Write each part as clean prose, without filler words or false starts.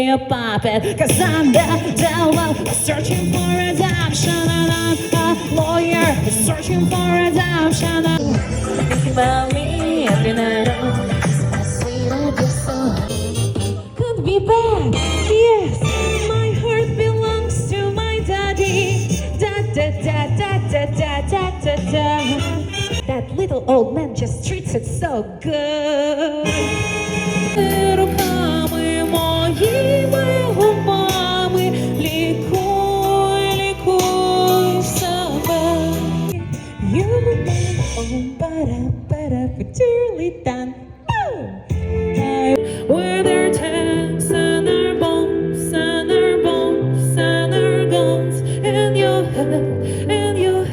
be a puppet, 'cause I'm the devil searching for redemption, and I'm a lawyer searching for redemption. Think about me every night, could be bad, yes. My heart belongs to my daddy. Da da da da da da da da da. That little old man just treats it so good. Руками моїми губами лікуй, лікуй себе. You're my own, but dearly done. Where there are tanks and our bombs and our bombs and our guns in your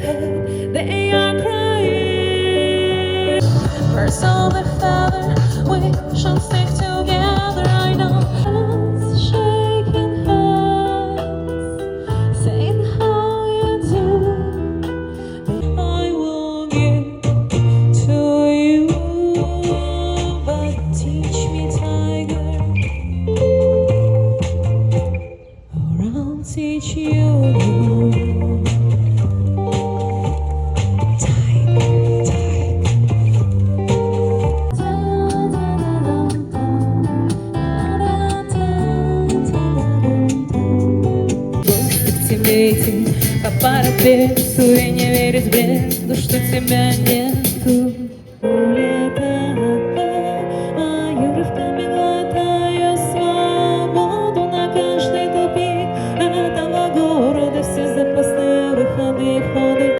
head, they are crying. We're so the father, we should stick together. I know. Hands, shaking hands, saying how you do. I will give to you, but teach me, tiger, or I'll teach you. По парапету я не верю в бред, что тебя нету.